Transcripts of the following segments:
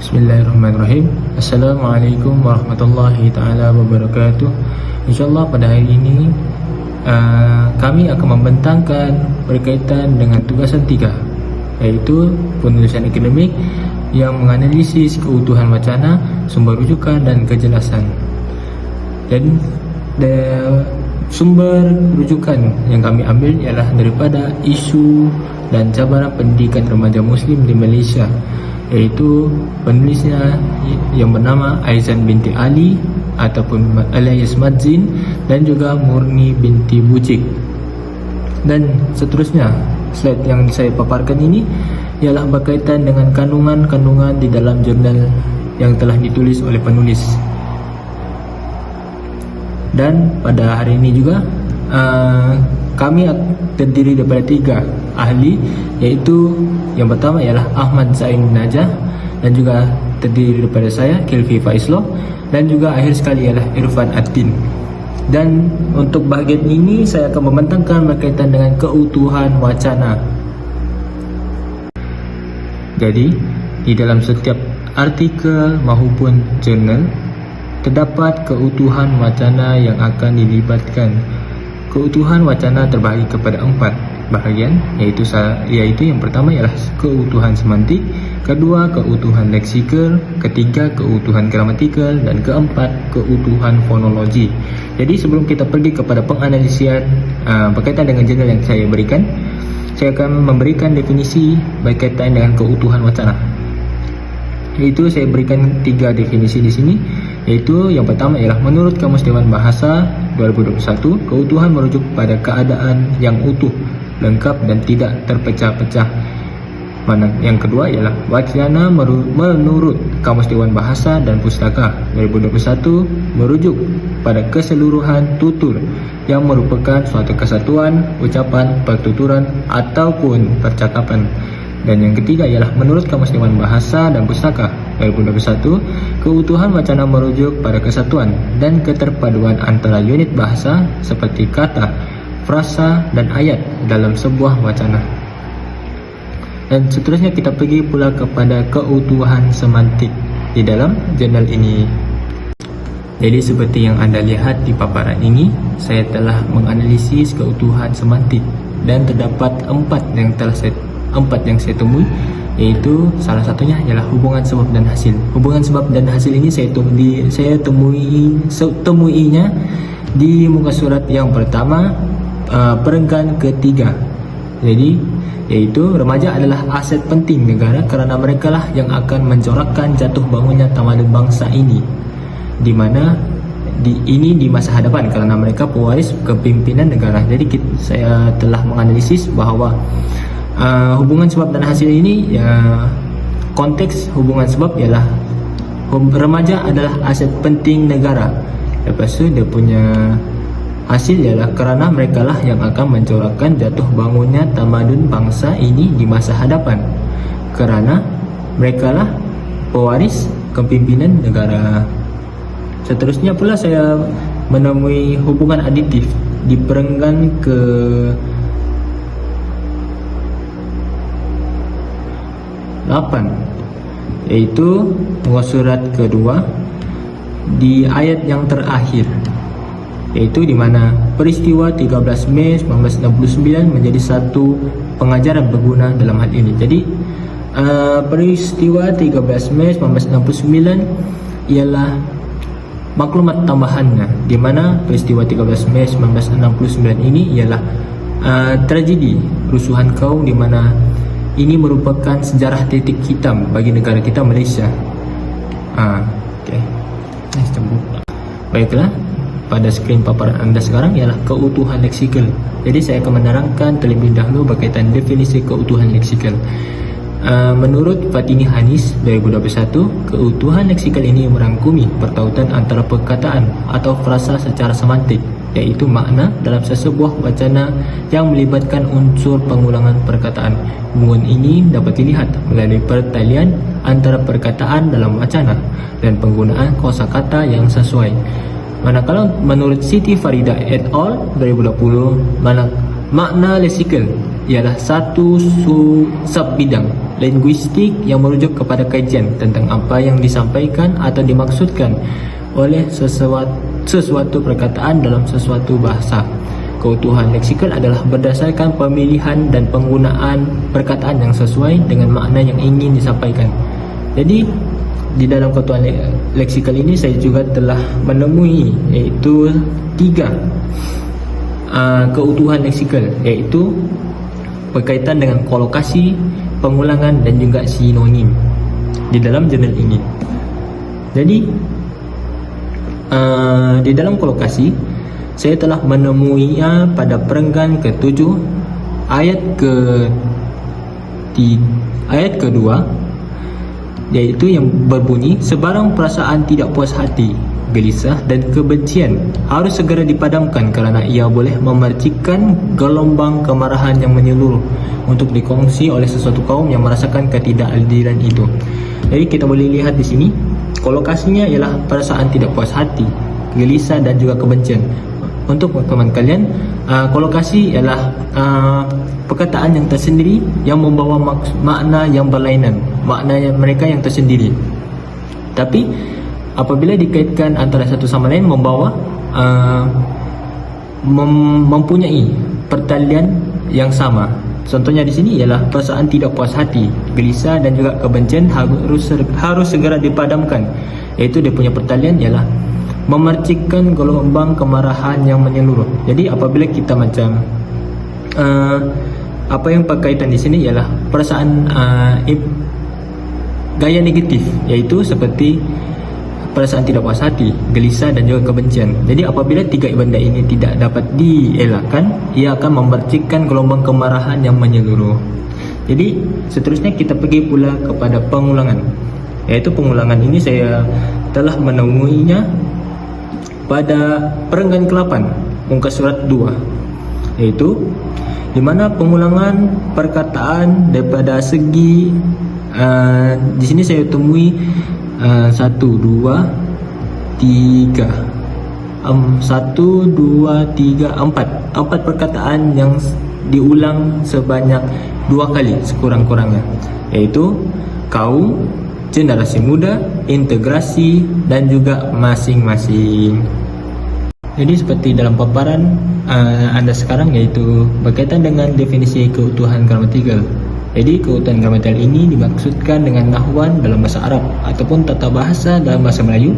Bismillahirrahmanirrahim. Assalamualaikum warahmatullahi ta'ala wabarakatuh. InsyaAllah pada hari ini kami akan membentangkan berkaitan dengan tugasan 3, iaitu penulisan akademik yang menganalisis keutuhan wacana, sumber rujukan dan kejelasan. Dan sumber rujukan yang kami ambil ialah daripada isu dan cabaran pendidikan remaja Muslim di Malaysia, iaitu penulisnya yang bernama Aizan binti Ali ataupun alias Madzin dan juga Murni binti Bucik. Dan seterusnya, slide yang saya paparkan ini ialah berkaitan dengan kandungan-kandungan di dalam jurnal yang telah ditulis oleh penulis. Dan pada hari ini juga kami terdiri daripada 3 ahli, iaitu yang pertama ialah Ahmad Zain Najah, dan juga terdiri daripada saya, Kilfi Faislo, dan juga akhir sekali ialah Irfan Atin. Dan untuk bahagian ini saya akan membentangkan berkaitan dengan keutuhan wacana. Jadi di dalam setiap artikel maupun jurnal terdapat keutuhan wacana yang akan dilibatkan. Keutuhan wacana terbahagi kepada 4 bahagian, iaitu yang pertama ialah keutuhan semantik, kedua keutuhan leksikal, ketiga keutuhan gramatikal, dan keempat keutuhan fonologi. Jadi sebelum kita pergi kepada penganalisian berkaitan dengan jurnal yang saya berikan, saya akan memberikan definisi berkaitan dengan keutuhan wacana. Iaitu saya berikan 3 definisi di sini, iaitu yang pertama ialah menurut Kamus Dewan Bahasa 2021, keutuhan merujuk pada keadaan yang utuh, lengkap dan tidak terpecah-pecah. Yang kedua ialah wacana menurut Kamus Dewan Bahasa dan Pustaka 2021 merujuk pada keseluruhan tutur yang merupakan suatu kesatuan, ucapan, pertuturan ataupun percakapan. Dan yang ketiga ialah menurut Kamus Dewan Bahasa dan Pustaka 2021, keutuhan wacana merujuk pada kesatuan dan keterpaduan antara unit bahasa seperti kata, frasa dan ayat dalam sebuah wacana. Dan seterusnya kita pergi pula kepada keutuhan semantik di dalam jurnal ini. Jadi seperti yang anda lihat di paparan ini, saya telah menganalisis keutuhan semantik dan terdapat 4 yang saya temui, iaitu salah satunya ialah hubungan sebab dan hasil. Hubungan sebab dan hasil ini saya temuinya di muka surat yang pertama, perenggan ketiga. Jadi iaitu remaja adalah aset penting negara kerana mereka lah yang akan mencorakkan jatuh bangunnya tamadun bangsa ini, di mana di masa hadapan kerana mereka pewaris kepimpinan negara. Jadi saya telah menganalisis bahawa hubungan sebab dan hasil ini, konteks hubungan sebab ialah remaja adalah aset penting negara. Lepas tu dia punya hasil ialah kerana mereka lah yang akan mencorakkan jatuh bangunnya tamadun bangsa ini di masa hadapan, kerana mereka lah pewaris kepimpinan negara. Seterusnya pula saya menemui hubungan aditif di perenggan ke 8, iaitu muka surat kedua di ayat yang terakhir, iaitu di mana peristiwa 13 Mei 1969 menjadi satu pengajaran berguna dalam hal ini. Jadi peristiwa 13 Mei 1969 ialah maklumat tambahannya, di mana peristiwa 13 Mei 1969 ini ialah tragedi rusuhan kaum, di mana ini merupakan sejarah titik hitam bagi negara kita Malaysia. Baiklah, pada skrin paparan anda sekarang ialah keutuhan leksikal. Jadi saya akan menerangkan terlebih dahulu berkaitan definisi keutuhan leksikal. Menurut Fatini Hanis 2021, keutuhan leksikal ini merangkumi pertautan antara perkataan atau frasa secara semantik, iaitu makna dalam sesebuah wacana yang melibatkan unsur pengulangan perkataan. Hubungan ini dapat dilihat melalui pertalian antara perkataan dalam wacana dan penggunaan kosakata yang sesuai. Manakala menurut Siti Farida et al. 2020, makna leksikal ialah satu sub bidang linguistik yang merujuk kepada kajian tentang apa yang disampaikan atau dimaksudkan oleh sesuatu perkataan dalam sesuatu bahasa. Keutuhan leksikal adalah berdasarkan pemilihan dan penggunaan perkataan yang sesuai dengan makna yang ingin disampaikan. Jadi di dalam keutuhan leksikal ini saya juga telah menemui iaitu 3 keutuhan leksikal, iaitu berkaitan dengan kolokasi, pengulangan dan juga sinonim di dalam jurnal ini. Jadi di dalam kolokasi saya telah menemuinya pada perenggan ke-7 ayat kedua, yaitu yang berbunyi, sebarang perasaan tidak puas hati, gelisah dan kebencian harus segera dipadamkan kerana ia boleh memercikan gelombang kemarahan yang menyeluruh untuk dikongsi oleh sesuatu kaum yang merasakan ketidakadilan itu. Jadi kita boleh lihat di sini kolokasinya ialah perasaan tidak puas hati, gelisah dan juga kebencian. Untuk teman kalian, kolokasi ialah perkataan yang tersendiri yang membawa makna yang berlainan, makna mereka yang tersendiri. Tapi apabila dikaitkan antara satu sama lain membawa mempunyai pertalian yang sama. Contohnya di sini ialah perasaan tidak puas hati, gelisah dan juga kebencian harus segera dipadamkan. Iaitu dia punya pertalian ialah memercikkan gelombang kemarahan yang menyeluruh. Jadi apabila kita macam apa yang berkaitan di sini ialah perasaan gaya negatif, iaitu seperti perasaan tidak puas hati, gelisah dan juga kebencian. Jadi apabila 3 benda ini tidak dapat dielakkan, ia akan memercikkan gelombang kemarahan yang menyeluruh. Jadi seterusnya kita pergi pula kepada pengulangan, iaitu pengulangan ini saya telah menemuinya pada perenggan ke-8 muka surat 2, iaitu di mana pengulangan perkataan daripada segi di sini saya temui 1, 2, 3 4 perkataan yang diulang sebanyak 2 kali sekurang-kurangnya, iaitu kaum, generasi muda, integrasi dan juga masing-masing. Jadi seperti dalam paparan anda sekarang, yaitu berkaitan dengan definisi keutuhan gramatikal. Jadi keutuhan gramatikal ini dimaksudkan dengan nahwan dalam bahasa Arab ataupun tata bahasa dalam bahasa Melayu.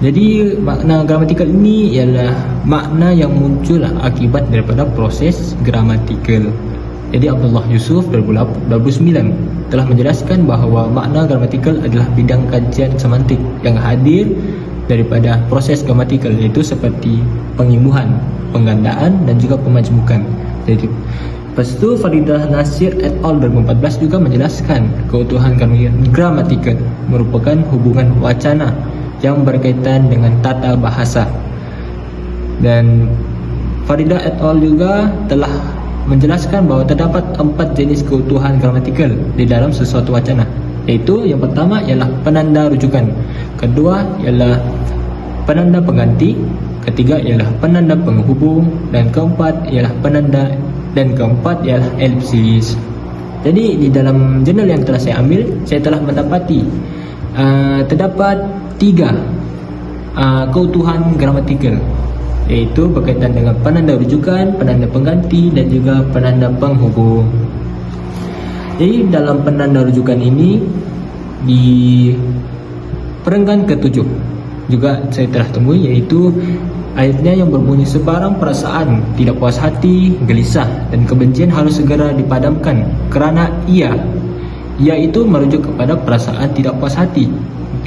Jadi makna gramatikal ini ialah makna yang muncul akibat daripada proses gramatikal. Jadi Abdullah Yusuf 2009 telah menjelaskan bahawa makna gramatikal adalah bidang kajian semantik yang hadir daripada proses gramatikal, iaitu seperti pengimbuhan, penggandaan dan juga pemajmukan. Jadi lepas itu Faridah Nasir et al. 2014 juga menjelaskan keutuhan gramatikal merupakan hubungan wacana yang berkaitan dengan tata bahasa. Dan Faridah et al. juga telah menjelaskan bahawa terdapat 4 jenis keutuhan gramatikal di dalam sesuatu wacana, iaitu yang pertama ialah penanda rujukan, kedua ialah penanda pengganti, ketiga ialah penanda penghubung, dan keempat ialah penanda, dan keempat ialah elipsis. Jadi di dalam jurnal yang telah saya ambil, saya telah mendapati terdapat 3 keutuhan gramatikal, iaitu berkaitan dengan penanda rujukan, penanda pengganti dan juga penanda penghubung. Jadi dalam penanda rujukan ini di perenggan ke-7 juga saya telah temui, yaitu ayatnya yang berbunyi, sebarang perasaan tidak puas hati, gelisah dan kebencian harus segera dipadamkan kerana ia itu merujuk kepada perasaan tidak puas hati,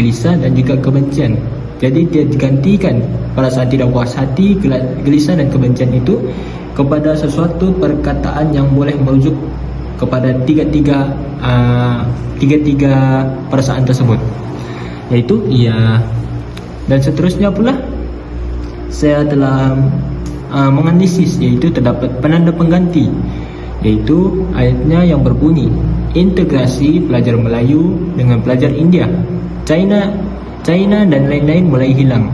gelisah dan juga kebencian. Jadi dia digantikan perasaan tidak puas hati, gelisah dan kebencian itu kepada sesuatu perkataan yang boleh merujuk kepada tiga-tiga perasaan tersebut, yaitu ia. Dan seterusnya pula saya telah menganalisis, yaitu terdapat penanda pengganti, yaitu ayatnya yang berbunyi, integrasi pelajar Melayu dengan pelajar India, China dan lain-lain mulai hilang,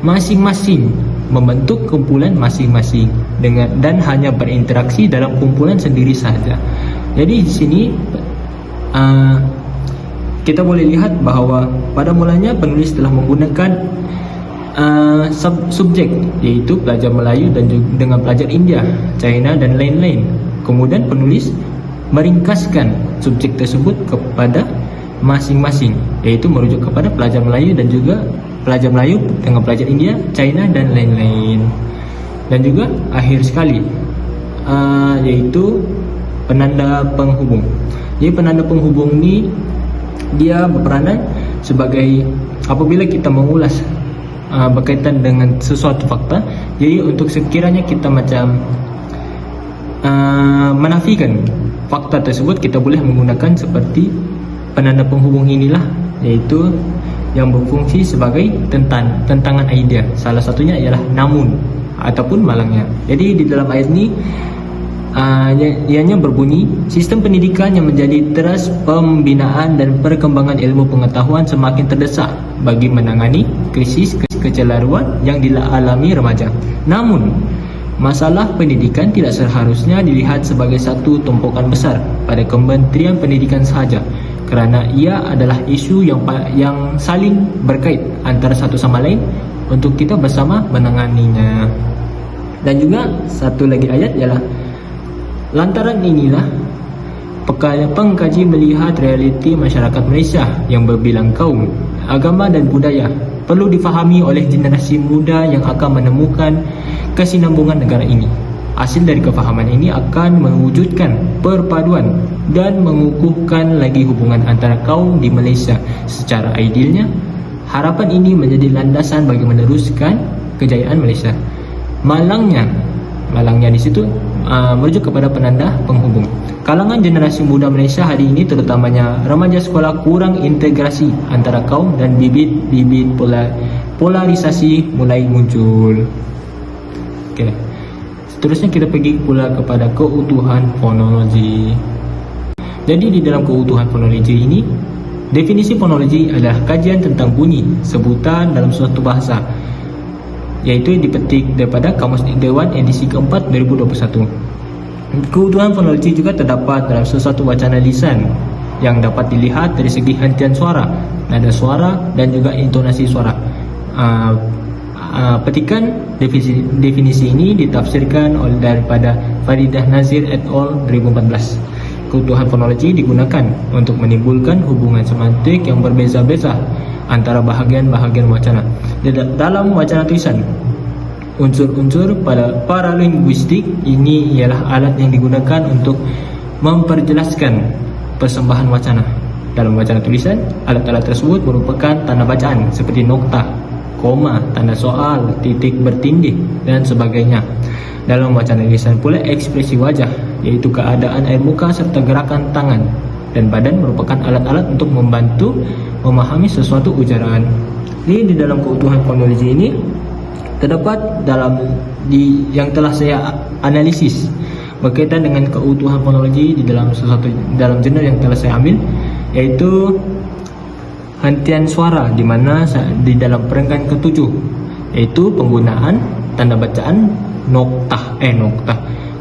masing-masing membentuk kumpulan masing-masing dan hanya berinteraksi dalam kumpulan sendiri sahaja. Jadi di sini kita boleh lihat bahawa pada mulanya penulis telah menggunakan subjek, iaitu pelajar Melayu dan juga dengan pelajar India, China dan lain-lain. Kemudian penulis meringkaskan subjek tersebut kepada masing-masing, iaitu merujuk kepada pelajar Melayu dan juga pelajar Melayu dengan pelajar India, China dan lain-lain. Dan juga akhir sekali yaitu penanda penghubung. Jadi penanda penghubung ni dia berperanan sebagai apabila kita mengulas berkaitan dengan sesuatu fakta, jadi untuk sekiranya kita macam menafikan fakta tersebut, kita boleh menggunakan seperti penanda penghubung inilah, iaitu yang berfungsi sebagai tentangan idea. Salah satunya ialah namun ataupun malangnya. Jadi di dalam ayat ini ianya berbunyi, sistem pendidikan yang menjadi teras pembinaan dan perkembangan ilmu pengetahuan semakin terdesak bagi menangani krisis kecelaruan yang dialami remaja. Namun, masalah pendidikan tidak seharusnya dilihat sebagai satu tumpukan besar pada Kementerian Pendidikan sahaja, kerana ia adalah isu yang saling berkait antara satu sama lain untuk kita bersama menanganinya. Dan juga satu lagi ayat ialah, lantaran inilah pengkaji melihat realiti masyarakat Malaysia yang berbilang kaum, agama dan budaya perlu difahami oleh generasi muda yang akan menemukan kesinambungan negara ini. Hasil dari kefahaman ini akan mewujudkan perpaduan dan mengukuhkan lagi hubungan antara kaum di Malaysia secara idealnya. Harapan ini menjadi landasan bagi meneruskan kejayaan Malaysia. Malangnya di situ merujuk kepada penanda penghubung. Kalangan generasi muda Malaysia hari ini, terutamanya remaja sekolah, kurang integrasi antara kaum dan bibit-bibit polarisasi mulai muncul. Okey. Seterusnya kita pergi pula kepada keutuhan fonologi. Jadi di dalam keutuhan fonologi ini, definisi fonologi adalah kajian tentang bunyi sebutan dalam suatu bahasa, iaitu dipetik daripada Kamus Dewan edisi keempat 2021. Keutuhan fonologi juga terdapat dalam sesuatu wacana lisan yang dapat dilihat dari segi hentian suara, nada suara dan juga intonasi suara. Petikan definisi ini ditafsirkan oleh daripada Faridah Nazir et al. 2014. Keutuhan fonologi digunakan untuk menimbulkan hubungan semantik yang berbeza-beza antara bahagian-bahagian wacana. Dalam wacana tulisan, unsur-unsur pada paralinguistik ini ialah alat yang digunakan untuk memperjelaskan persembahan wacana. Dalam wacana tulisan, alat-alat tersebut merupakan tanda bacaan seperti noktah, koma, tanda soal, titik bertindih dan sebagainya. Dalam wacana lisan pula, ekspresi wajah, iaitu keadaan air muka serta gerakan tangan dan badan merupakan alat-alat untuk membantu memahami sesuatu ujaraan. Ini di dalam keutuhan fonologi ini terdapat yang telah saya analisis berkaitan dengan keutuhan fonologi di dalam jurnal yang telah saya ambil, iaitu hentian suara, di mana di dalam perenggan ketujuh, iaitu penggunaan tanda bacaan noktah,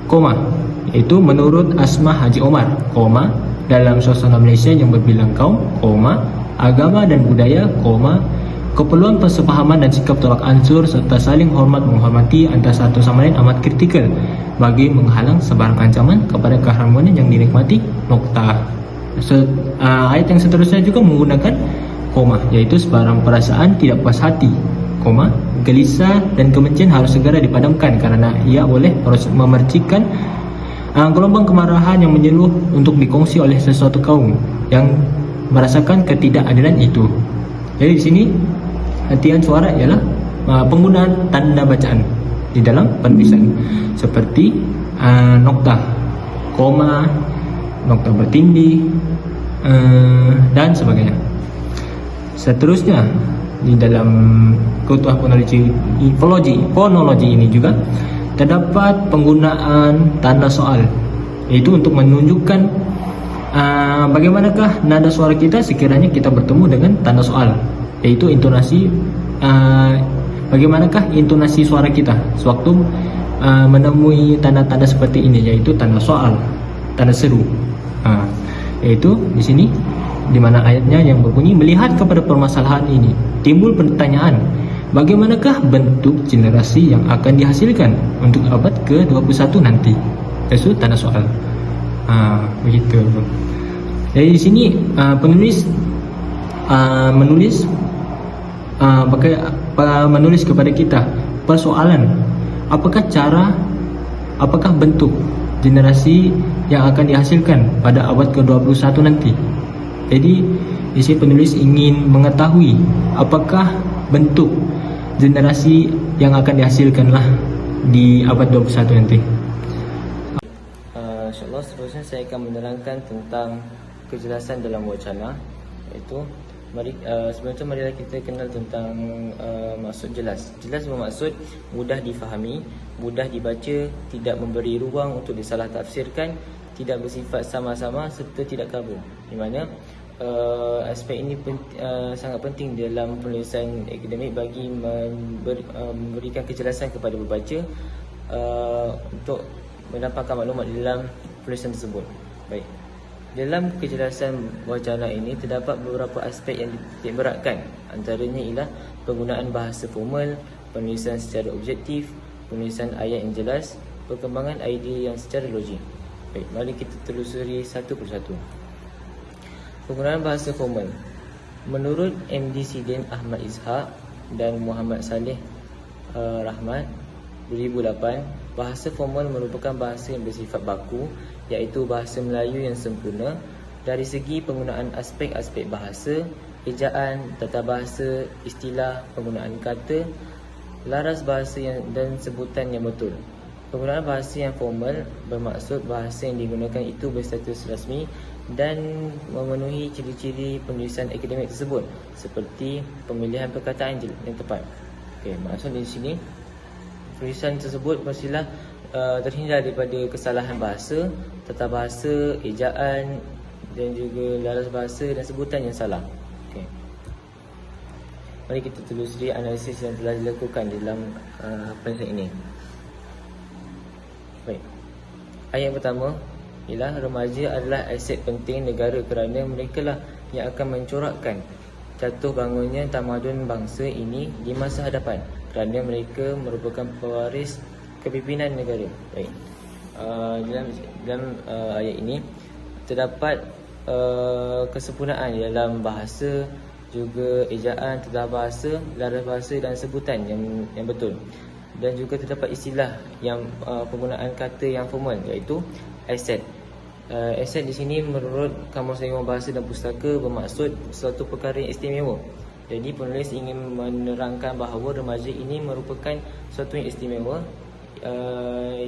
koma, iaitu menurut Asma Haji Omar, koma, dalam suasana Malaysia yang berbilang kaum, koma, agama dan budaya, koma, keperluan persefahaman dan sikap tolak ansur serta saling hormat menghormati antara satu sama lain amat kritikal bagi menghalang sebarang ancaman kepada keharmonian yang dinikmati, noktah. Ayat yang seterusnya juga menggunakan koma, iaitu sebarang perasaan tidak puas hati, koma, gelisah dan kebencian harus segera dipadamkan kerana ia boleh memercikan gelombang kemarahan yang menyeluruh untuk dikongsi oleh sesuatu kaum yang merasakan ketidakadilan itu. Jadi di sini hentian suara ialah penggunaan tanda bacaan di dalam penulisan seperti noktah, koma, noktah bertindih dan sebagainya. Seterusnya di dalam keutuhan fonologi ini juga terdapat penggunaan tanda soal, iaitu untuk menunjukkan bagaimanakah nada suara kita sekiranya kita bertemu dengan tanda soal, iaitu intonasi, bagaimanakah intonasi suara kita sewaktu menemui tanda-tanda seperti ini, iaitu tanda soal, tanda seru. Iaitu di sini, di mana ayatnya yang berbunyi, melihat kepada permasalahan ini timbul pertanyaan, bagaimanakah bentuk generasi yang akan dihasilkan untuk abad ke-21 nanti? Itu tanda soal. Begitu. Jadi di sini penulis menulis kepada kita persoalan, apakah bentuk generasi yang akan dihasilkan pada abad ke-21 nanti. Jadi di sini penulis ingin mengetahui apakah bentuk generasi yang akan dihasilkanlah di abad 21 nanti. InsyaAllah seterusnya saya akan menerangkan tentang kejelasan dalam wacana, iaitu sebelum itu marilah kita kenal tentang maksud jelas. Jelas bermaksud mudah difahami, mudah dibaca, tidak memberi ruang untuk disalah tafsirkan, tidak bersifat sama-sama serta tidak kabur. Di mana aspek ini sangat penting dalam penulisan akademik bagi memberikan kejelasan kepada pembaca untuk mendapatkan maklumat dalam penulisan tersebut. Baik. Dalam kejelasan wacana ini terdapat beberapa aspek yang dititikberatkan. Antaranya ialah penggunaan bahasa formal, penulisan secara objektif, penulisan ayat yang jelas, perkembangan idea yang secara logik. Baik, mari kita telusuri satu persatu. Penggunaan bahasa formal. Menurut MD Sidin Ahmad Ishaq dan Muhammad Saleh Rahmat 2008, bahasa formal merupakan bahasa yang bersifat baku, iaitu bahasa Melayu yang sempurna dari segi penggunaan aspek-aspek bahasa, ejaan, tata bahasa, istilah, penggunaan kata, laras bahasa dan sebutan yang betul. Penggunaan bahasa yang formal bermaksud bahasa yang digunakan itu berstatus rasmi dan memenuhi ciri-ciri penulisan akademik tersebut, seperti pemilihan perkataan yang tepat. Okey, maksud di sini tulisan tersebut mestilah terhindar daripada kesalahan bahasa, tata bahasa, ejaan dan juga laras bahasa dan sebutan yang salah. Okey. Mari kita telusuri analisis yang telah dilakukan dalam penulisan ini. Baik. Ayat yang pertama ialah remaja adalah aset penting negara kerana mereka lah yang akan mencorakkan jatuh bangunnya tamadun bangsa ini di masa hadapan, kerana mereka merupakan pewaris kepimpinan negara. Baik. Dalam ayat ini terdapat kesempurnaan dalam bahasa, juga ejaan, tata bahasa, laras bahasa dan sebutan yang betul. Dan juga terdapat istilah yang penggunaan kata yang formal, iaitu aset. Aset di sini menurut Kamus Ilmu Bahasa dan Pustaka bermaksud suatu perkara yang istimewa. Jadi penulis ingin menerangkan bahawa remaja ini merupakan suatu yang istimewa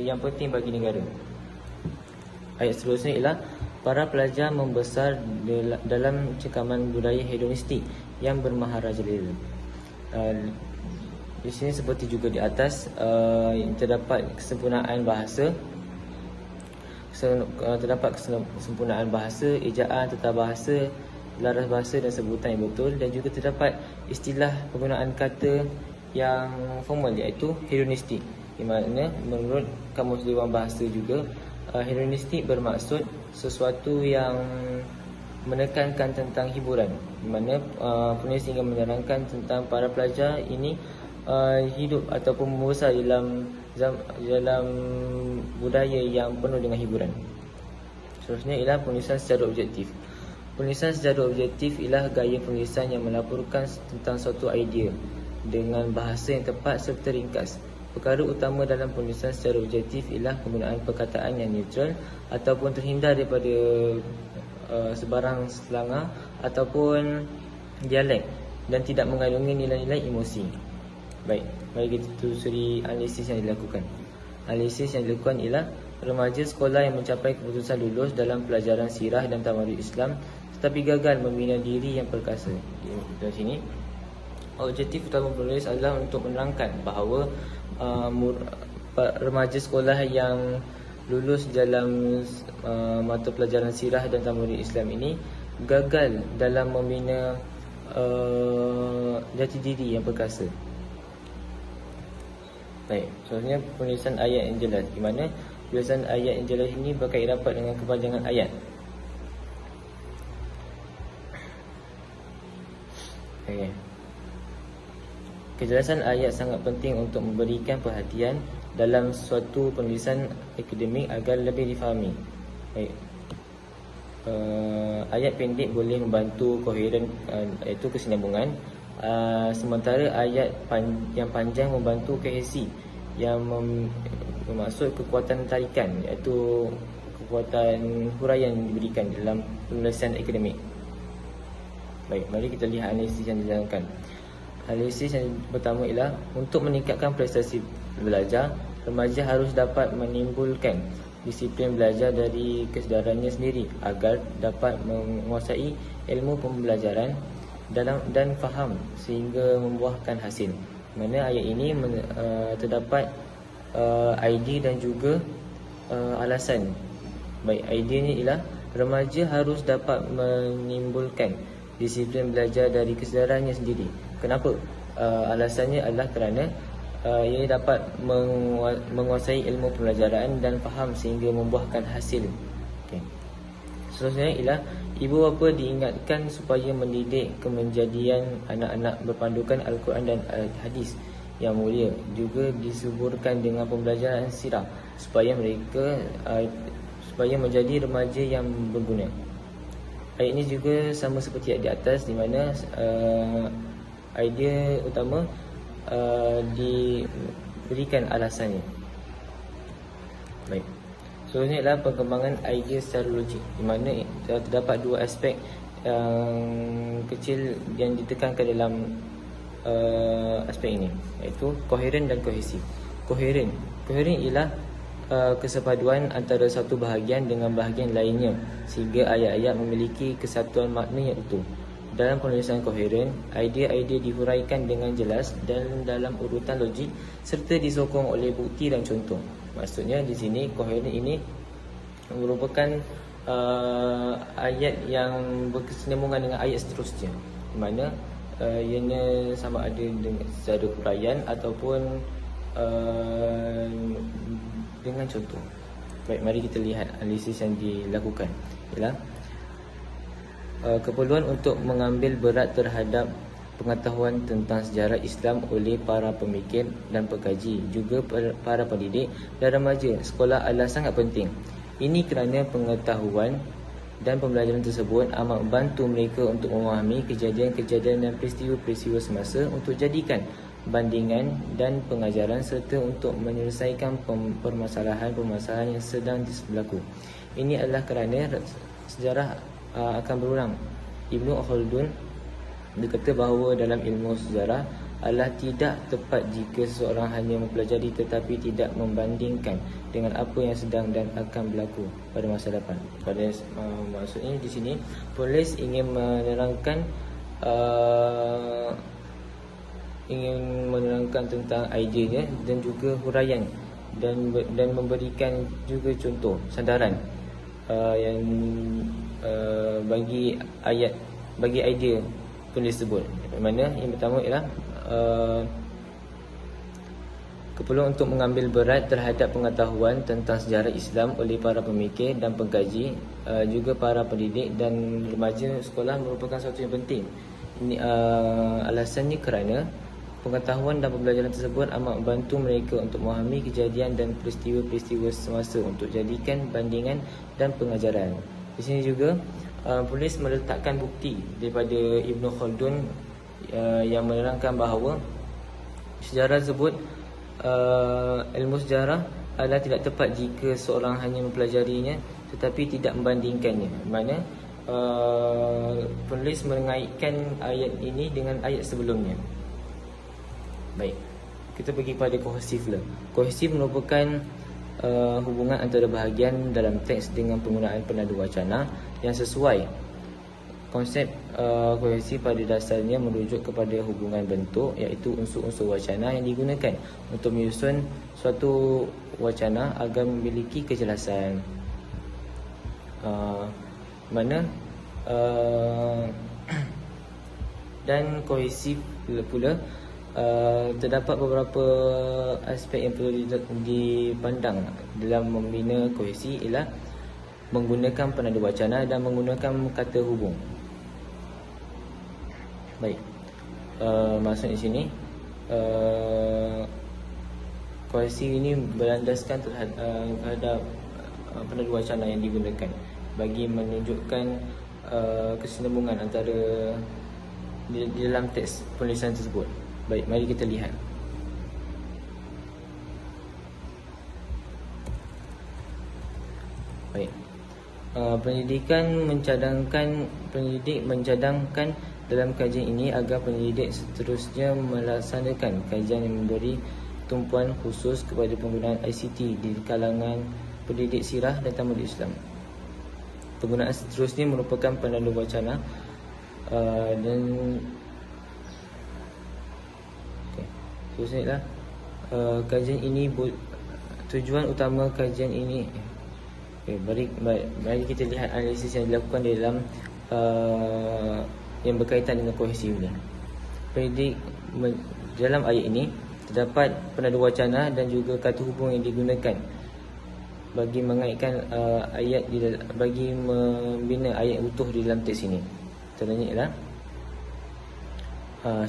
yang penting bagi negara. Ayat seterusnya ialah para pelajar membesar dalam cekaman budaya hedonistik yang bermaharajalela. Di sini seperti juga di atas, terdapat kesempurnaan bahasa, ejaan, tata bahasa, laras bahasa dan sebutan yang betul, dan juga terdapat istilah penggunaan kata yang formal, iaitu hedonistik. Di mana menurut Kamus Dewan Bahasa juga, hedonistik bermaksud sesuatu yang menekankan tentang hiburan, di mana penulis ingin menerangkan tentang para pelajar ini hidup ataupun membesar dalam budaya yang penuh dengan hiburan. Seterusnya ialah penulisan secara objektif. Penulisan secara objektif ialah gaya penulisan yang melaporkan tentang suatu idea dengan bahasa yang tepat serta ringkas. Perkara utama dalam penulisan secara objektif ialah penggunaan perkataan yang neutral ataupun terhindar daripada sebarang selanga ataupun dialek dan tidak mengandungi nilai-nilai emosi. Baik, mari kita telusuri analisis yang dilakukan. Analisis yang dilakukan ialah remaja sekolah yang mencapai keputusan lulus dalam pelajaran sirah dan tamadun Islam tetapi gagal membina diri yang perkasa. Di sini objektif utama penulis adalah untuk menerangkan bahawa remaja sekolah yang lulus dalam mata pelajaran sirah dan tamadun Islam ini gagal dalam membina jati diri yang perkasa. Baik, seterusnya penulisan ayat yang jelas, di mana penulisan ayat yang jelas ini berkait rapat dengan kepanjangan ayat. Okay. Kejelasan ayat sangat penting untuk memberikan perhatian dalam suatu penulisan akademik agar lebih difahami. Baik. Ayat pendek boleh membantu koheren, iaitu kesinambungan, sementara ayat yang panjang membantu kohesi, yang bermaksud kekuatan tarikan, iaitu kekuatan huraian yang diberikan dalam penulisan akademik. Baik, mari kita lihat analisis yang dijalankan. Analisis yang pertama ialah untuk meningkatkan prestasi belajar, remaja harus dapat menimbulkan disiplin belajar dari kesedarannya sendiri agar dapat menguasai ilmu pembelajaran dan faham sehingga membuahkan hasil. Mana ayat ini terdapat idea dan juga alasan. Baik, ideanya ialah remaja harus dapat menimbulkan disiplin belajar dari kesedarannya sendiri. Kenapa? Alasannya adalah kerana ia dapat menguasai ilmu pembelajaran dan faham sehingga membuahkan hasil. Okay. Seterusnya ialah ibu bapa diingatkan supaya mendidik kemenjadian anak-anak berpandukan Al-Quran dan hadis yang mulia, juga disuburkan dengan pembelajaran sirah supaya mereka menjadi remaja yang berguna. Ayat ini juga sama seperti ayat di atas, di mana idea utama diberikan alasannya. Baik. Seterusnya adalah pengembangan idea secara logik, di mana terdapat dua aspek yang kecil yang ditekankan dalam aspek ini, iaitu koheren dan kohesi. Koheren ialah kesepaduan antara satu bahagian dengan bahagian lainnya sehingga ayat-ayat memiliki kesatuan makna yang utuh. Dalam penulisan koheren, idea-idea dihuraikan dengan jelas dan dalam urutan logik serta disokong oleh bukti dan contoh. Maksudnya di sini koheren ini merupakan ayat yang berkesinambungan dengan ayat seterusnya, di mana ianya sama ada dengan secara huraian ataupun dengan contoh. Baik, mari kita lihat analisis yang dilakukan. Ialah keperluan untuk mengambil berat terhadap pengetahuan tentang sejarah Islam oleh para pemikir dan pengkaji, juga para pendidik dan remaja sekolah adalah sangat penting. Ini kerana pengetahuan dan pembelajaran tersebut amat membantu mereka untuk memahami kejadian-kejadian dan peristiwa-peristiwa semasa untuk jadikan bandingan dan pengajaran serta untuk menyelesaikan permasalahan-permasalahan yang sedang berlaku. Ini adalah kerana sejarah akan berulang. Ibnu Khaldun berkata bahawa dalam ilmu sejarah adalah tidak tepat jika seseorang hanya mempelajari tetapi tidak membandingkan dengan apa yang sedang dan akan berlaku pada masa depan. Maksudnya di sini penulis ingin menerangkan tentang ideanya dan juga huraian dan memberikan juga contoh sandaran yang bagi idea penulis tersebut. Mana yang pertama ialah keperluan untuk mengambil berat terhadap pengetahuan tentang sejarah Islam oleh para pemikir dan pengkaji, juga para pendidik dan remaja sekolah merupakan sesuatu yang penting. Ini alasannya kerana pengetahuan dan pembelajaran tersebut amat membantu mereka untuk memahami kejadian dan peristiwa-peristiwa semasa untuk jadikan bandingan dan pengajaran. Di sini juga penulis meletakkan bukti daripada Ibnu Khaldun yang menerangkan bahawa sejarah tersebut, ilmu sejarah adalah tidak tepat jika seorang hanya mempelajarinya tetapi tidak membandingkannya. Mana penulis mengaitkan ayat ini dengan ayat sebelumnya. Baik, kita pergi pada kohesif lah. Kohesif merupakan hubungan antara bahagian dalam teks dengan penggunaan penada wacana yang sesuai. Konsep kohesif pada dasarnya merujuk kepada hubungan bentuk, iaitu unsur-unsur wacana yang digunakan untuk menyusun suatu wacana agar memiliki kejelasan. Dan kohesif pula terdapat beberapa aspek yang perlu dipandang dalam membina kohesi, ialah menggunakan penada wacana dan menggunakan kata hubung. Baik, Maksud di sini kohesi ini berlandaskan terhadap penadu wacana yang digunakan bagi menunjukkan kesinambungan antara di dalam teks penulisan tersebut. Baik, mari kita lihat. Baik. Pendidik mencadangkan dalam kajian ini agar pendidik seterusnya melaksanakan kajian yang memberi tumpuan khusus kepada penggunaan ICT di kalangan pendidik sirah dan tamadun Islam. Penggunaan seterusnya merupakan penanda wacana dan seterusnya ialah kajian ini tujuan utama kajian ini. Mari kita lihat analisis yang dilakukan dalam yang berkaitan dengan kohesi ini. Dalam ayat ini terdapat penanda wacana dan juga kata hubung yang digunakan bagi mengaitkan bagi membina ayat utuh di dalam teks ini. Contohnya ialah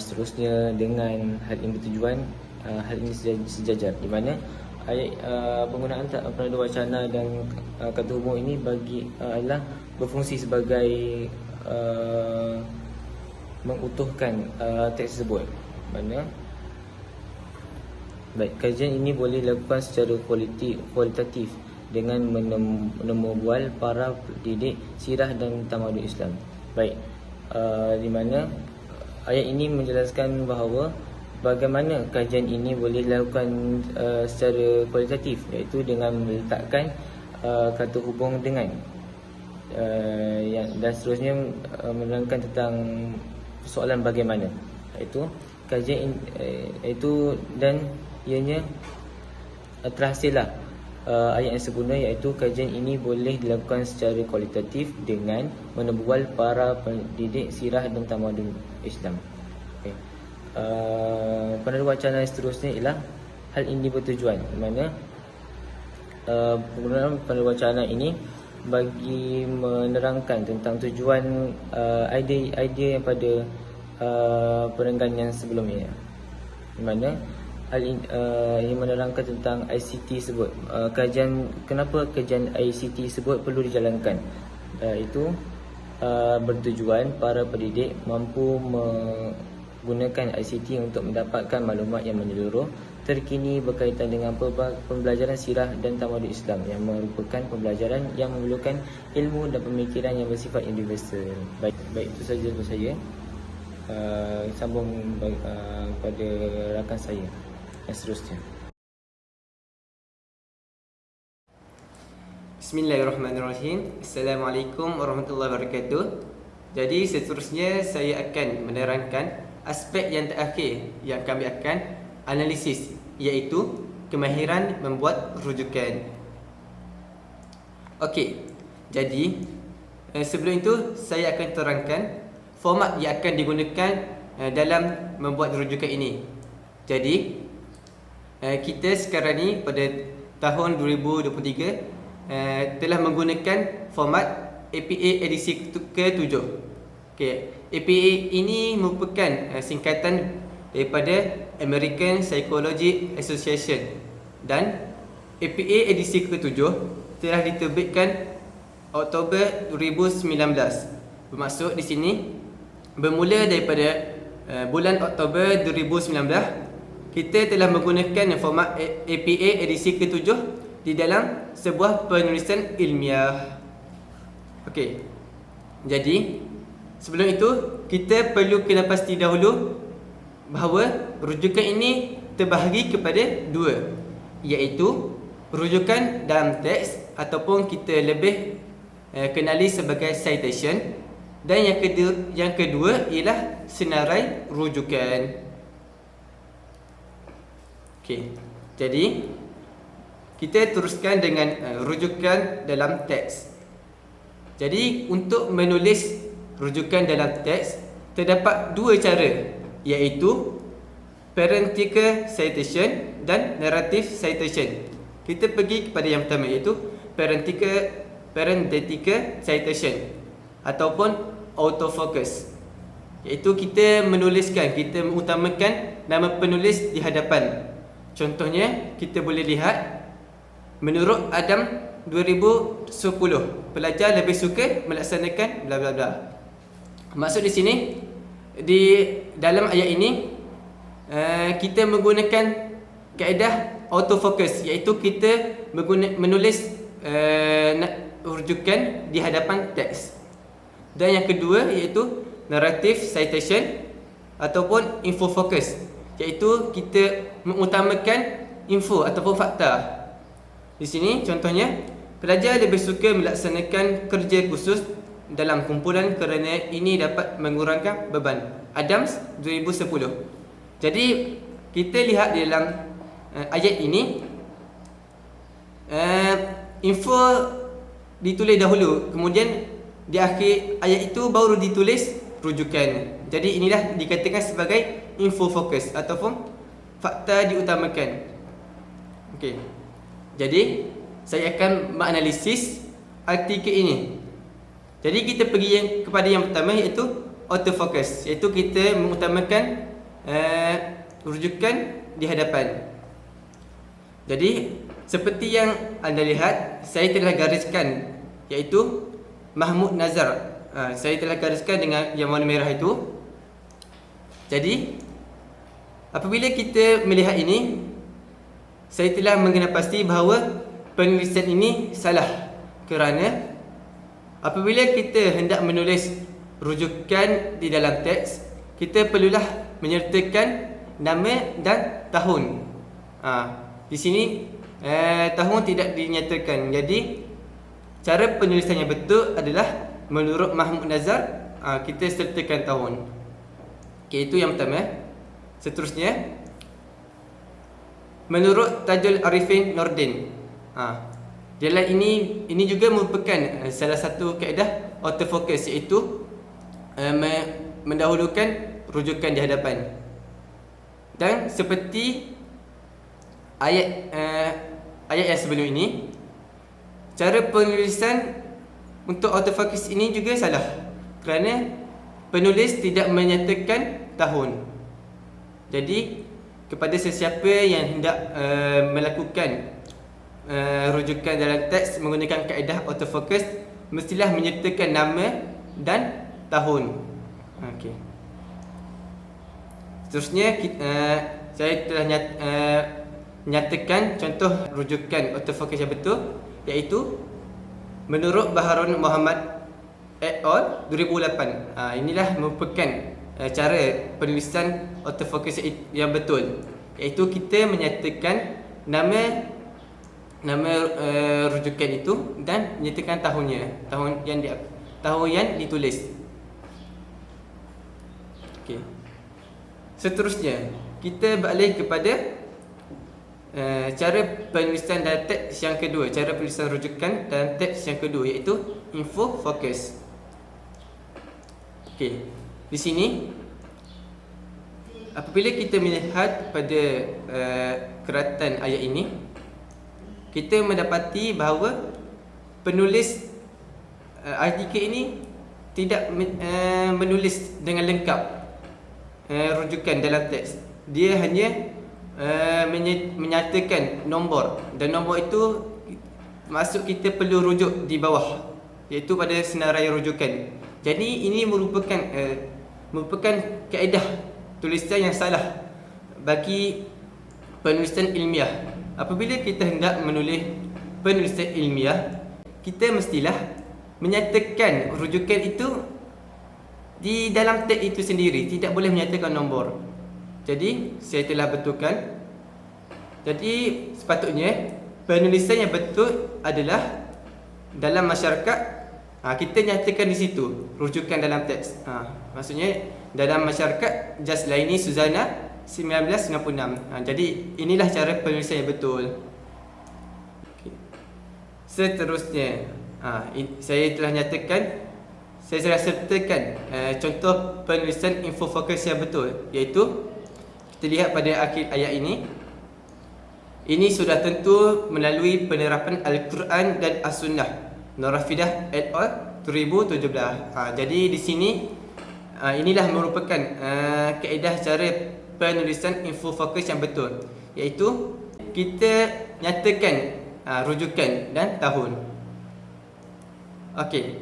seterusnya dengan hal ini bertujuan, hal ini sejajar, di mana ayat penggunaan penanda wacana dan kata hubung ini adalah berfungsi sebagai mengutuhkan teks tersebut. Mana baik, kajian ini boleh dilakukan secara kualitatif dengan menemubual para pendidik sirah dan tamadun Islam. Baik, di mana ayat ini menjelaskan bahawa bagaimana kajian ini boleh dilakukan secara kualitatif, iaitu dengan meletakkan kata hubung dengan dan seterusnya menerangkan tentang soalan bagaimana, iaitu kajian iaitu dan ianya terhasillah ayat yang sempurna, iaitu kajian ini boleh dilakukan secara kualitatif dengan menebual para pendidik sirah dan tamadun Islam. Okay. Penanda wacana seterusnya ialah hal ini bertujuan, di mana penggunaan penanda wacana ini bagi menerangkan tentang tujuan idea yang pada perenggan yang sebelumnya, di mana hal ini menerangkan tentang ICT tersebut. Kenapa kajian ICT tersebut perlu dijalankan, itu bertujuan para pendidik mampu menggunakan ICT untuk mendapatkan maklumat yang menyeluruh terkini berkaitan dengan pembelajaran sirah dan tamadun Islam, yang merupakan pembelajaran yang memerlukan ilmu dan pemikiran yang bersifat universal. Baik, itu saja untuk saya. Sambung pada rakan saya yang seterusnya. Bismillahirrahmanirrahim. Assalamualaikum warahmatullahi wabarakatuh. Jadi seterusnya saya akan menerangkan aspek yang terakhir yang kami akan analisis, iaitu kemahiran membuat rujukan. Okey, jadi sebelum itu saya akan terangkan format yang akan digunakan dalam membuat rujukan ini. Jadi kita sekarang ni pada tahun 2023 telah menggunakan format APA edisi ke-7. Okey, APA ini merupakan singkatan daripada American Psychology Association, dan APA edisi ke-7 telah diterbitkan Oktober 2019. Bermaksud di sini bermula daripada bulan Oktober 2019 kita telah menggunakan format APA edisi ke-7 di dalam sebuah penulisan ilmiah. Okey. Jadi sebelum itu kita perlu kena pasti dahulu bahawa rujukan ini terbahagi kepada dua, iaitu rujukan dalam teks ataupun kita lebih kenali sebagai citation, dan yang kedua ialah senarai rujukan. Okey. Jadi kita teruskan dengan rujukan dalam teks. Jadi untuk menulis rujukan dalam teks terdapat dua cara, iaitu parenthetical citation dan narrative citation. Kita pergi kepada yang pertama, iaitu parenthetical citation ataupun autofocus. iaitu kita menuliskan, kita mengutamakan nama penulis di hadapan. Contohnya kita boleh lihat, menurut Adam 2010, pelajar lebih suka melaksanakan bla bla bla. Maksud di sini, di dalam ayat ini kita menggunakan kaedah autofocus, iaitu kita menulis rujukan di hadapan teks. Dan yang kedua iaitu narrative citation ataupun info focus, iaitu kita mengutamakan info ataupun fakta. Di sini contohnya, pelajar lebih suka melaksanakan kerja khusus dalam kumpulan kerana ini dapat mengurangkan beban. Adams 2010. Jadi kita lihat di dalam ayat ini, info ditulis dahulu, kemudian di akhir ayat itu baru ditulis rujukan. Jadi inilah dikatakan sebagai info focus ataupun fakta diutamakan. Okey. Jadi saya akan menganalisis artikel ini. Jadi kita pergi kepada yang pertama, iaitu autofocus, iaitu kita mengutamakan rujukan di hadapan. Jadi seperti yang anda lihat, saya telah gariskan, iaitu Mahmud Nazar. Saya telah gariskan dengan yang warna merah itu. Jadi apabila kita melihat ini, saya telah mengenal pasti bahawa penulisan ini salah, kerana apabila kita hendak menulis rujukan di dalam teks, kita perlulah menyertakan nama dan tahun. Di sini tahun tidak dinyatakan. Jadi cara penulisan yang betul adalah menurut Mahmud Nazar, kita sertakan tahun. Okay, itu yang pertama. Seterusnya, menurut Tajul Arifin Nordin, dalam ini juga merupakan salah satu kaedah autofocus, iaitu mendahulukan rujukan di hadapan. Dan seperti ayat yang sebelum ini, cara penulisan untuk autofocus ini juga salah, kerana penulis tidak menyatakan tahun. Jadi kepada sesiapa yang hendak melakukan rujukan dalam teks menggunakan kaedah autofocus, mestilah menyertakan nama dan tahun. Okey. Seterusnya saya telah nyatakan contoh rujukan autofocus yang betul, iaitu menurut Baharun Muhammad et al. 2008. Inilah merupakan cara penulisan autofocus yang betul, iaitu kita menyatakan nama rujukan itu dan menyatakan tahunnya, tahun yang ditulis. Okey. Seterusnya kita beralih kepada cara penulisan dalam teks yang kedua, cara penulisan rujukan dalam teks yang kedua, iaitu info focus. Okey. Di sini apabila kita melihat pada keratan ayat ini, kita mendapati bahawa penulis artikel ini tidak menulis dengan lengkap rujukan dalam teks. Dia hanya menyatakan nombor, dan nombor itu maksud kita perlu rujuk di bawah, iaitu pada senarai rujukan. Jadi ini merupakan kaedah tulisan yang salah bagi penulisan ilmiah. Apabila kita hendak menulis penulisan ilmiah, kita mestilah menyatakan rujukan itu di dalam teks itu sendiri, tidak boleh menyatakan nombor. Jadi saya telah betulkan. Jadi sepatutnya penulisan yang betul adalah dalam masyarakat, kita nyatakan di situ rujukan dalam teks. Maksudnya dalam masyarakat Jas Laini Suzana 1996. Jadi inilah cara penulisan yang betul. Okay. Seterusnya, saya telah nyatakan, saya telah sertakan contoh penulisan info focus yang betul, iaitu kita lihat pada akhir ayat ini. Ini sudah tentu melalui penerapan Al-Quran dan As-Sunnah, Nurafidah et al. 2017. Jadi di sini inilah merupakan kaedah cara penulisan infofokus yang betul, iaitu kita nyatakan rujukan dan tahun. Okey.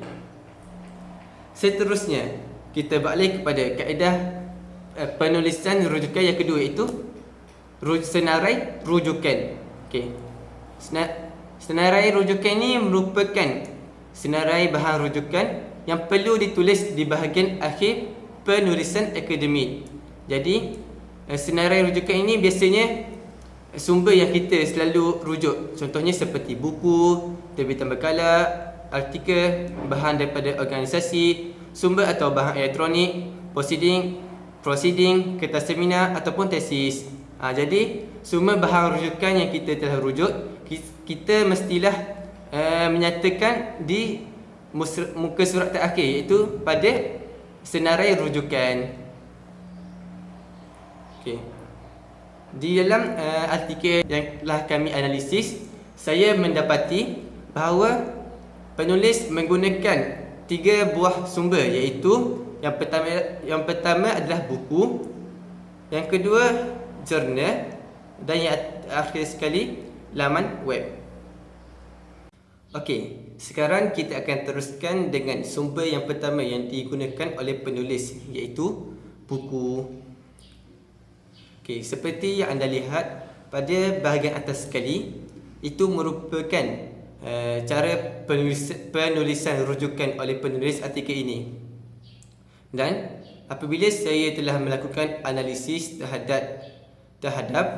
Seterusnya kita balik kepada kaedah penulisan rujukan yang kedua, iaitu senarai rujukan. Okey. Senarai rujukan ini merupakan senarai bahan rujukan yang perlu ditulis di bahagian akhir penulisan akademik. Jadi senarai rujukan ini biasanya sumber yang kita selalu rujuk. Contohnya seperti buku, terbitan berkala, artikel, bahan daripada organisasi, sumber atau bahan elektronik, proceeding, kertas seminar ataupun tesis. Jadi sumber bahan rujukan yang kita telah rujuk, kita mestilah menyatakan di muka surat terakhir, iaitu pada senarai rujukan. Okey. Di dalam artikel yang telah kami analisis, saya mendapati bahawa penulis menggunakan 3 buah sumber, iaitu yang pertama adalah buku, yang kedua jurnal, dan yang akhir sekali laman web. Okey, sekarang kita akan teruskan dengan sumber yang pertama yang digunakan oleh penulis, iaitu buku. Okey, seperti yang anda lihat pada bahagian atas sekali, itu merupakan cara penulisan rujukan oleh penulis artikel ini. Dan apabila saya telah melakukan analisis terhadap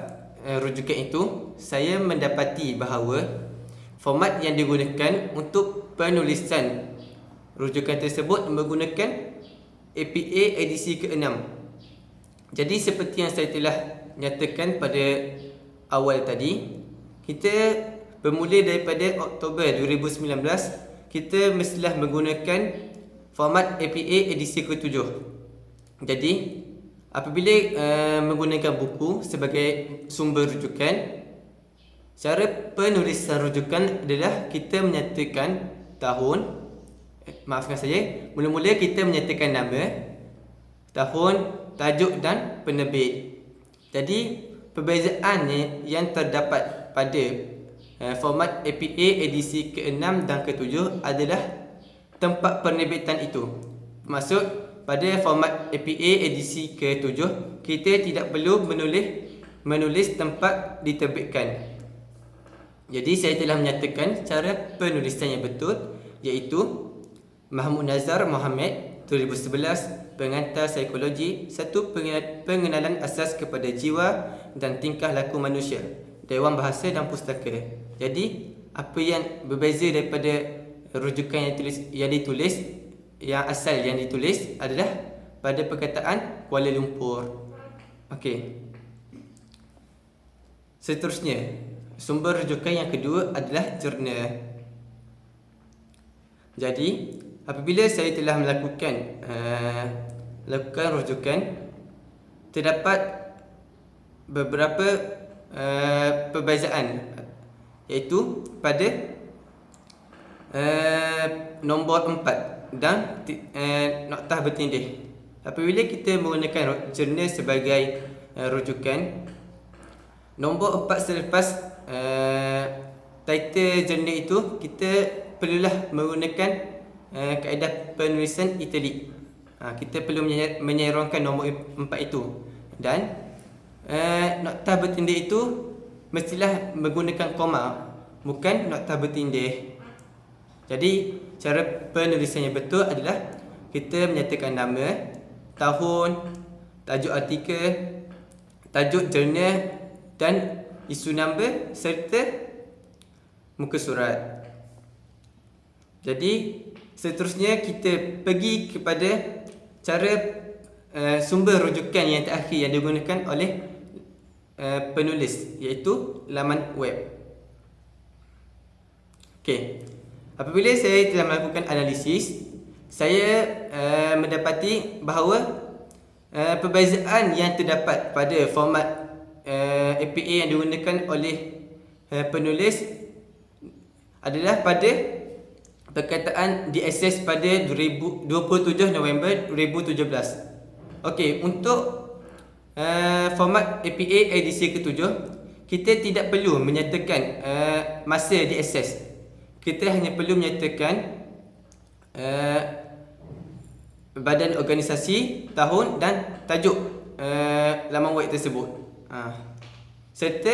rujukan itu, saya mendapati bahawa format yang digunakan untuk penulisan rujukan tersebut menggunakan APA edisi ke-6. Jadi seperti yang saya telah nyatakan pada awal tadi, kita bermula daripada Oktober 2019, kita mestilah menggunakan format APA edisi ke-7. Jadi apabila menggunakan buku sebagai sumber rujukan, cara penulisan rujukan adalah kita menyatakan tahun, maafkan saya, mula-mula kita menyatakan nama, tahun, tajuk dan penerbit. Jadi perbezaan yang terdapat pada format APA edisi ke-6 dan ke-7 adalah tempat penerbitan itu. Maksud, pada format APA edisi ke-7, kita tidak perlu menulis tempat diterbitkan. Jadi saya telah menyatakan cara penulisan yang betul, iaitu Mahmud Nazar Mohamad 2011, Pengantar Psikologi, satu pengenalan asas kepada jiwa dan tingkah laku manusia, Dewan Bahasa dan Pustaka. Jadi apa yang berbeza daripada rujukan yang asal yang ditulis adalah pada perkataan Kuala Lumpur. Okey. Seterusnya, sumber rujukan yang kedua adalah jurnal. Jadi apabila saya telah melakukan rujukan, terdapat beberapa perbezaan, iaitu pada nombor 4 dan noktah bertindih. Apabila kita menggunakan jurnal sebagai rujukan, nombor 4 selepas title jurnal itu, kita perlulah menggunakan kaedah penulisan italik. Kita perlu menyerongkan nombor 4 itu, dan noktah bertindih itu mestilah menggunakan koma, bukan noktah bertindih. Jadi cara penulisan yang betul adalah kita menyatakan nama, tahun, tajuk artikel, tajuk jurnal dan isu number serta muka surat. Jadi seterusnya kita pergi kepada cara sumber rujukan yang terakhir yang digunakan oleh penulis, iaitu laman web. Okey. Apabila saya telah melakukan analisis, saya mendapati bahawa perbezaan yang terdapat pada format APA yang digunakan oleh penulis adalah pada perkataan diakses pada 27 November 2017. Okey, untuk format APA edisi ke-7, kita tidak perlu menyatakan masa diakses. Kita hanya perlu menyatakan badan organisasi, tahun dan tajuk laman web tersebut. Serta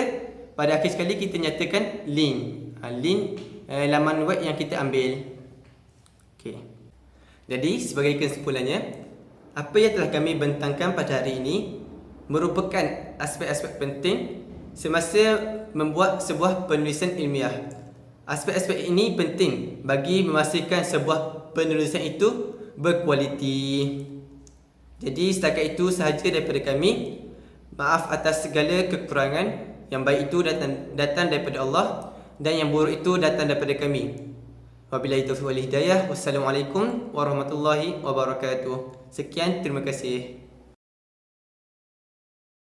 pada akhir sekali kita nyatakan link laman web yang kita ambil. Okey. Jadi sebagai kesimpulannya, apa yang telah kami bentangkan pada hari ini merupakan aspek-aspek penting semasa membuat sebuah penulisan ilmiah. Aspek-aspek ini penting bagi memastikan sebuah penulisan itu berkualiti. Jadi setakat itu sahaja daripada kami. Maaf atas segala kekurangan. Yang baik itu datang daripada Allah dan yang buruk itu datang daripada kami. Wabillahi taufiq wal hidayah. Wassalamualaikum warahmatullahi wabarakatuh. Sekian, terima kasih.